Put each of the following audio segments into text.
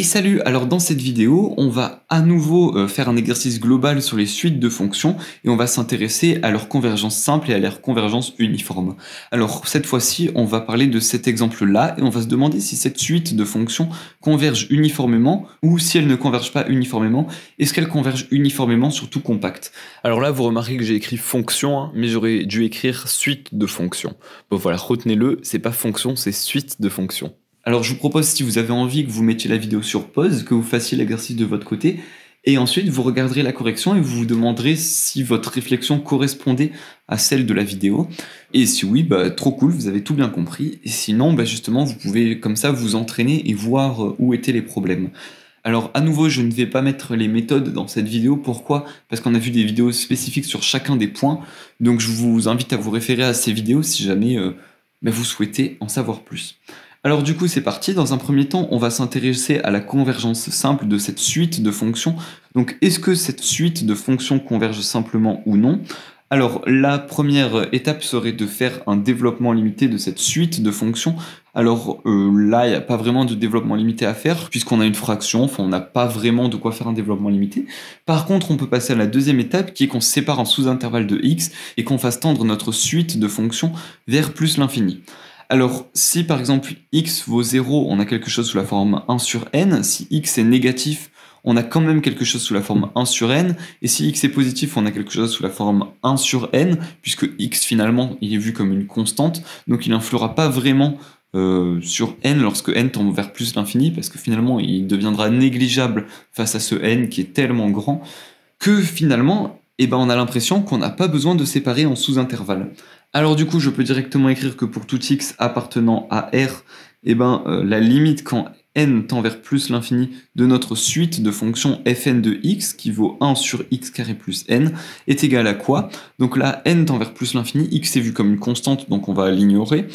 Et salut, alors dans cette vidéo, on va à nouveau faire un exercice global sur les suites de fonctions et on va s'intéresser à leur convergence simple et à leur convergence uniforme. Alors cette fois-ci, on va parler de cet exemple-là et on va se demander si cette suite de fonctions converge uniformément ou si elle ne converge pas uniformément, est-ce qu'elle converge uniformément sur tout compact? Alors là, vous remarquez que j'ai écrit fonction, hein, mais j'aurais dû écrire suite de fonctions. Bon voilà, retenez-le, c'est pas fonction, c'est suite de fonctions. Alors je vous propose, si vous avez envie, que vous mettiez la vidéo sur pause, que vous fassiez l'exercice de votre côté, et ensuite vous regarderez la correction et vous vous demanderez si votre réflexion correspondait à celle de la vidéo. Et si oui, trop cool, vous avez tout bien compris. Et sinon, justement, vous pouvez comme ça vous entraîner et voir où étaient les problèmes. Alors à nouveau, je ne vais pas mettre les méthodes dans cette vidéo. Pourquoi? Parce qu'on a vu des vidéos spécifiques sur chacun des points. Donc je vous invite à vous référer à ces vidéos si jamais vous souhaitez en savoir plus. Alors du coup c'est parti, dans un premier temps on va s'intéresser à la convergence simple de cette suite de fonctions. Donc est-ce que cette suite de fonctions converge simplement ou non? Alors la première étape serait de faire un développement limité de cette suite de fonctions. Alors là il n'y a pas vraiment de développement limité à faire puisqu'on a une fraction, enfin on n'a pas vraiment de quoi faire un développement limité. Par contre on peut passer à la deuxième étape qui est qu'on sépare un sous-intervalle de x et qu'on fasse tendre notre suite de fonctions vers plus l'infini. Alors, si par exemple x vaut 0, on a quelque chose sous la forme 1 sur n. Si x est négatif, on a quand même quelque chose sous la forme 1 sur n. Et si x est positif, on a quelque chose sous la forme 1 sur n, puisque x finalement, il est vu comme une constante, donc il n'influera pas vraiment sur n lorsque n tend vers plus l'infini, parce que finalement, il deviendra négligeable face à ce n qui est tellement grand, que finalement, on a l'impression qu'on n'a pas besoin de séparer en sous-intervalles. Alors du coup, je peux directement écrire que pour tout x appartenant à R, la limite quand n tend vers plus l'infini de notre suite de fonctions fn de x, qui vaut 1 sur x carré plus n, est égale à quoi? Donc là, n tend vers plus l'infini, x est vu comme une constante, donc on va l'ignorer.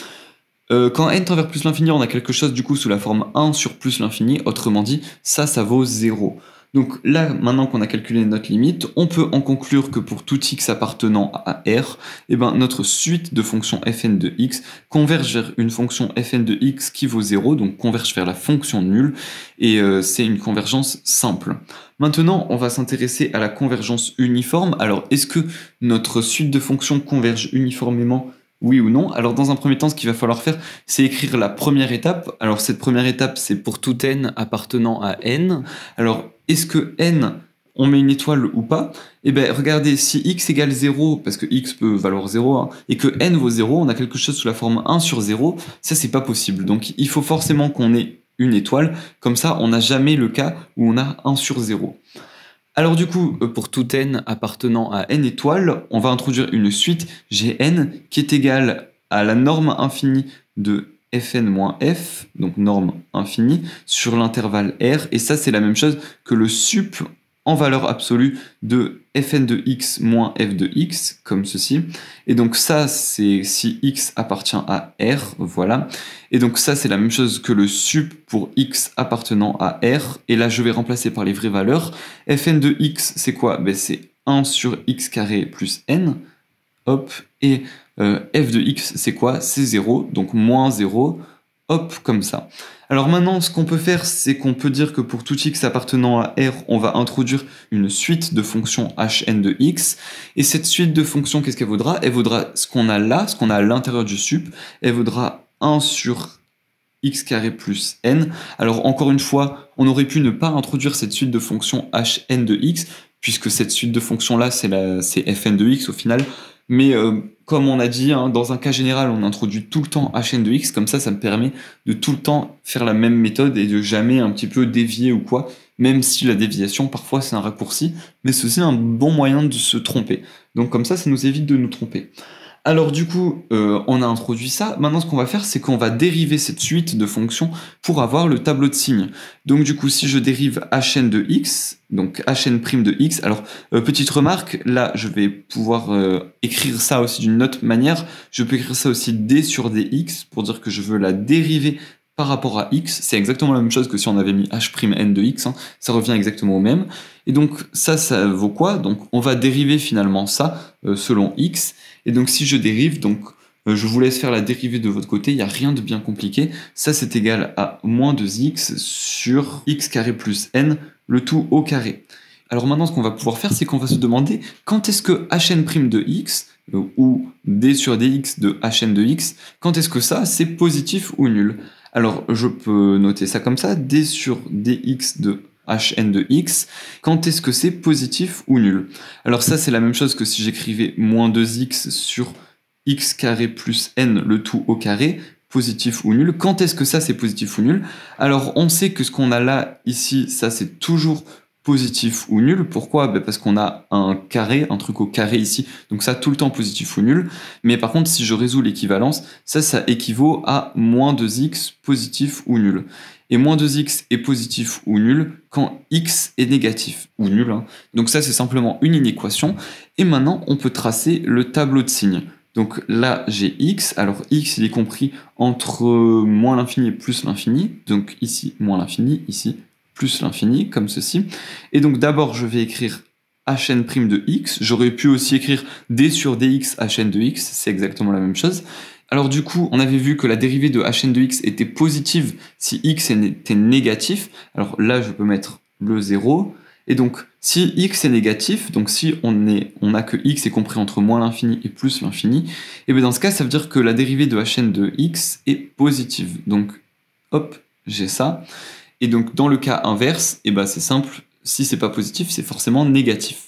Quand n tend vers plus l'infini, on a quelque chose du coup sous la forme 1 sur plus l'infini, autrement dit, ça vaut 0. Donc là, maintenant qu'on a calculé notre limite, on peut en conclure que pour tout x appartenant à R, notre suite de fonctions fn de x converge vers une fonction fn de x qui vaut 0, donc converge vers la fonction nulle, et c'est une convergence simple. Maintenant, on va s'intéresser à la convergence uniforme. Alors, est-ce que notre suite de fonctions converge uniformément? Oui ou non? Alors dans un premier temps, ce qu'il va falloir faire, c'est écrire la première étape. Alors cette première étape, c'est pour tout n appartenant à n. Alors est-ce que n, on met une étoile ou pas? Regardez, si x égale 0, parce que x peut valoir 0, hein, et que n vaut 0, on a quelque chose sous la forme 1 sur 0, ça c'est pas possible. Donc il faut forcément qu'on ait une étoile, comme ça on n'a jamais le cas où on a 1 sur 0. Alors du coup, pour tout n appartenant à n étoiles, on va introduire une suite Gn qui est égale à la norme infinie de fn moins f, donc norme infinie, sur l'intervalle R, et ça c'est la même chose que le sup en valeur absolue de fn de x moins f de x, comme ceci. Et donc ça, c'est si x appartient à R, voilà. Et donc ça, c'est la même chose que le sup pour x appartenant à R. Et là, je vais remplacer par les vraies valeurs. Fn de x, c'est quoi? C'est 1 sur x carré plus n. Hop. Et f de x, c'est quoi? C'est 0, donc moins 0. Hop, comme ça. Alors maintenant, ce qu'on peut faire, c'est qu'on peut dire que pour tout x appartenant à R, on va introduire une suite de fonctions hn de x. Et cette suite de fonctions, qu'est-ce qu'elle vaudra? Elle vaudra ce qu'on a là, ce qu'on a à l'intérieur du sup. Elle vaudra 1 sur x carré plus n. Alors encore une fois, on aurait pu ne pas introduire cette suite de fonctions hn de x, puisque cette suite de fonctions-là, c'est fn de x au final. Mais comme on a dit, hein, dans un cas général, on introduit tout le temps hn de x, comme ça me permet de tout le temps faire la même méthode et de jamais un petit peu dévier ou quoi, même si la déviation, parfois c'est un raccourci, mais c'est aussi un bon moyen de se tromper. Donc comme ça nous évite de nous tromper. Alors du coup, on a introduit ça. Maintenant, ce qu'on va faire, c'est qu'on va dériver cette suite de fonctions pour avoir le tableau de signes. Donc du coup, si je dérive hn de x, donc hn' de x, alors petite remarque, là, je vais pouvoir écrire ça aussi d'une autre manière. Je peux écrire ça aussi d sur dx pour dire que je veux la dériver par rapport à x. C'est exactement la même chose que si on avait mis h'n de x, hein. Ça revient exactement au même. Et donc ça vaut quoi? Donc on va dériver finalement ça selon x. Et donc si je dérive, donc Je vous laisse faire la dérivée de votre côté, il n'y a rien de bien compliqué. Ça, c'est égal à moins 2x sur x carré plus n, le tout au carré. Alors maintenant, ce qu'on va pouvoir faire, c'est qu'on va se demander quand est-ce que hn' de x, ou d sur dx de hn de x, quand est-ce que ça, c'est positif ou nul? Alors, je peux noter ça comme ça, d sur dx de hn de x, quand est-ce que c'est positif ou nul? Alors ça, c'est la même chose que si j'écrivais moins 2x sur x carré plus n, le tout au carré, positif ou nul. Quand est-ce que ça, c'est positif ou nul? Alors, on sait que ce qu'on a là, ici, ça, c'est toujours positif ou nul. Pourquoi? Parce qu'on a un carré, un truc au carré ici, donc ça tout le temps positif ou nul. Mais par contre, si je résous l'équivalence, ça équivaut à moins 2x positif ou nul. Et moins 2x est positif ou nul quand x est négatif, ou nul. Hein. Donc ça, c'est simplement une inéquation. Et maintenant, on peut tracer le tableau de signes. Donc là, j'ai x. Alors x, il est compris entre moins l'infini et plus l'infini. Donc ici, moins l'infini, ici, plus l'infini, comme ceci. Et donc d'abord, je vais écrire hn' de x. J'aurais pu aussi écrire d sur dx hn de x, c'est exactement la même chose. Alors du coup, on avait vu que la dérivée de hn de x était positive si x était négatif. Alors là, je peux mettre le 0. Et donc, si x est négatif, donc si on a que x est compris entre moins l'infini et plus l'infini, et bien dans ce cas, ça veut dire que la dérivée de hn de x est positive. Donc, hop, j'ai ça. Et donc, dans le cas inverse, et ben c'est simple, si c'est pas positif, c'est forcément négatif.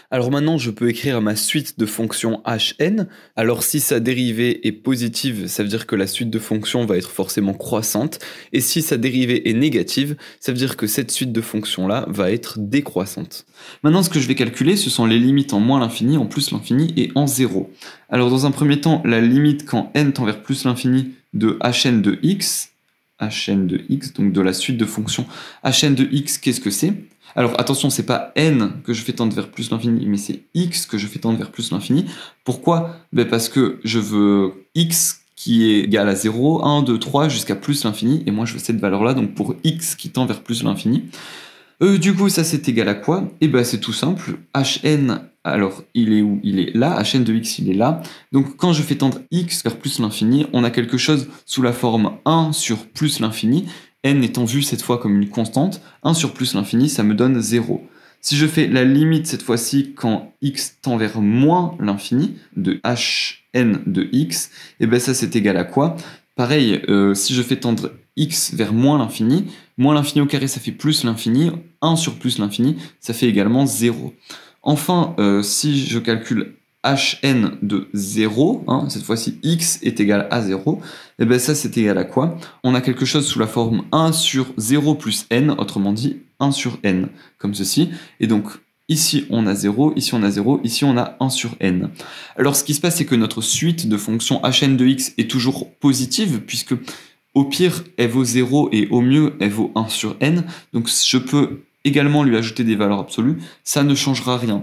Alors maintenant, je peux écrire ma suite de fonctions hn. Alors si sa dérivée est positive, ça veut dire que la suite de fonctions va être forcément croissante. Et si sa dérivée est négative, ça veut dire que cette suite de fonctions-là va être décroissante. Maintenant, ce que je vais calculer, ce sont les limites en moins l'infini, en plus l'infini et en 0. Alors dans un premier temps, la limite quand n tend vers plus l'infini de hn de x, donc de la suite de fonctions hn de x, qu'est-ce que c'est? Alors attention, c'est pas n que je fais tendre vers plus l'infini, mais c'est x que je fais tendre vers plus l'infini. Pourquoi? Parce que je veux x qui est égal à 0, 1, 2, 3, jusqu'à plus l'infini, et moi je veux cette valeur-là, donc pour x qui tend vers plus l'infini. Du coup, ça c'est égal à quoi? Et ben c'est tout simple, hn, alors il est où? Il est là, hn de x il est là. Donc quand je fais tendre x vers plus l'infini, on a quelque chose sous la forme 1 sur plus l'infini, n étant vu cette fois comme une constante, 1 sur plus l'infini, ça me donne 0. Si je fais la limite cette fois-ci quand x tend vers moins l'infini, de hn de x, et ben ça c'est égal à quoi? Pareil, si je fais tendre x vers moins l'infini au carré ça fait plus l'infini, 1 sur plus l'infini, ça fait également 0. Enfin, si je calcule hn de 0, hein, cette fois-ci x est égal à 0, et bien ça c'est égal à quoi? On a quelque chose sous la forme 1 sur 0 plus n, autrement dit 1 sur n, comme ceci, et donc ici on a 0, ici on a 0, ici on a 1 sur n. Alors ce qui se passe c'est que notre suite de fonctions hn de x est toujours positive, puisque au pire elle vaut 0 et au mieux elle vaut 1 sur n, donc je peux également lui ajouter des valeurs absolues, ça ne changera rien.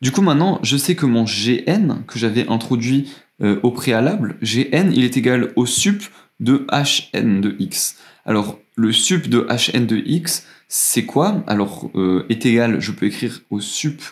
Du coup maintenant je sais que mon gn que j'avais introduit au préalable, gn il est égal au sup de hn de x. Alors le sup de hn de x c'est quoi? Alors est égal, je peux écrire au sup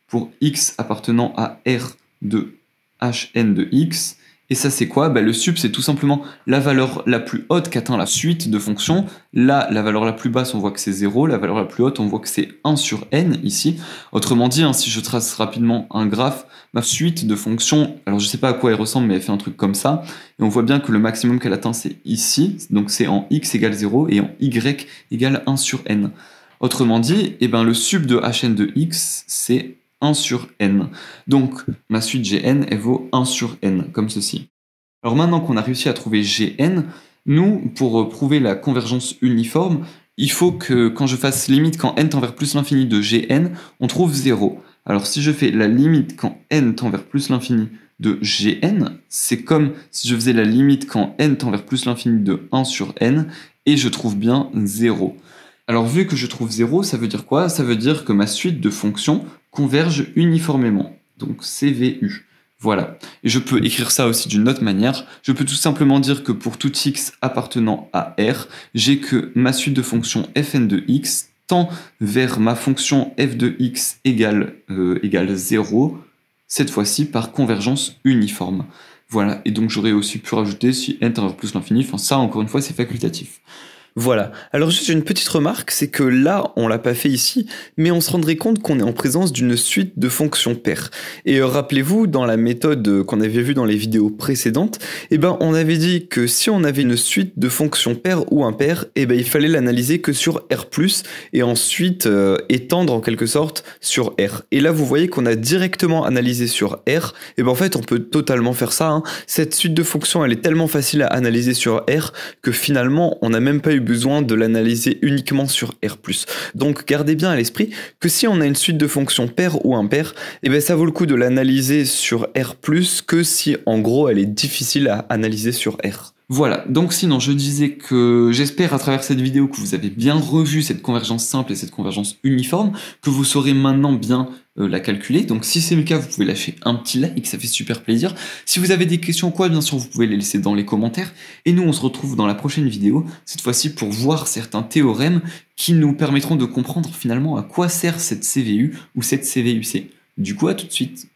pour x appartenant à r de hn de x. Et ça c'est quoi? Le sup c'est tout simplement la valeur la plus haute qu'atteint la suite de fonctions. Là, la valeur la plus basse on voit que c'est 0, la valeur la plus haute on voit que c'est 1 sur n ici. Autrement dit, hein, si je trace rapidement un graphe, ma suite de fonctions, alors je sais pas à quoi elle ressemble mais elle fait un truc comme ça. Et on voit bien que le maximum qu'elle atteint c'est ici, donc c'est en x égale 0 et en y égale 1 sur n. Autrement dit, le sup de hn de x c'est 1 sur n. Donc, ma suite gn, elle vaut 1 sur n, comme ceci. Alors maintenant qu'on a réussi à trouver gn, nous, pour prouver la convergence uniforme, il faut que quand je fasse limite quand n tend vers plus l'infini de gn, on trouve 0. Alors si je fais la limite quand n tend vers plus l'infini de gn, c'est comme si je faisais la limite quand n tend vers plus l'infini de 1 sur n, et je trouve bien 0. Alors vu que je trouve 0, ça veut dire quoi? Ça veut dire que ma suite de fonctions converge uniformément, donc CVU. Voilà. Et je peux écrire ça aussi d'une autre manière. Je peux tout simplement dire que pour tout x appartenant à R, j'ai que ma suite de fonctions fn de x tend vers ma fonction f de x égale 0, cette fois-ci par convergence uniforme. Voilà, et donc j'aurais aussi pu rajouter si n tend vers plus l'infini, enfin ça encore une fois c'est facultatif. Voilà. Alors juste une petite remarque, c'est que là, on l'a pas fait ici, mais on se rendrait compte qu'on est en présence d'une suite de fonctions paires. Et rappelez-vous, dans la méthode qu'on avait vue dans les vidéos précédentes, eh ben, on avait dit que si on avait une suite de fonctions paires ou impaires, eh ben, il fallait l'analyser que sur R+, et ensuite étendre en quelque sorte sur R. Et là, vous voyez qu'on a directement analysé sur R, et ben en fait, on peut totalement faire ça, hein. Cette suite de fonctions, elle est tellement facile à analyser sur R que finalement, on n'a même pas eu besoin de l'analyser uniquement sur R+. Donc gardez bien à l'esprit que si on a une suite de fonctions paires ou impaires, eh ben ça vaut le coup de l'analyser sur R+, que si en gros elle est difficile à analyser sur R. Voilà, donc sinon je disais que j'espère à travers cette vidéo que vous avez bien revu cette convergence simple et cette convergence uniforme, que vous saurez maintenant bien la calculer. Donc si c'est le cas, vous pouvez lâcher un petit like, ça fait super plaisir. Si vous avez des questions ou quoi, bien sûr vous pouvez les laisser dans les commentaires. Et nous on se retrouve dans la prochaine vidéo, cette fois-ci pour voir certains théorèmes qui nous permettront de comprendre finalement à quoi sert cette CVU ou cette CVUC. Du coup à tout de suite.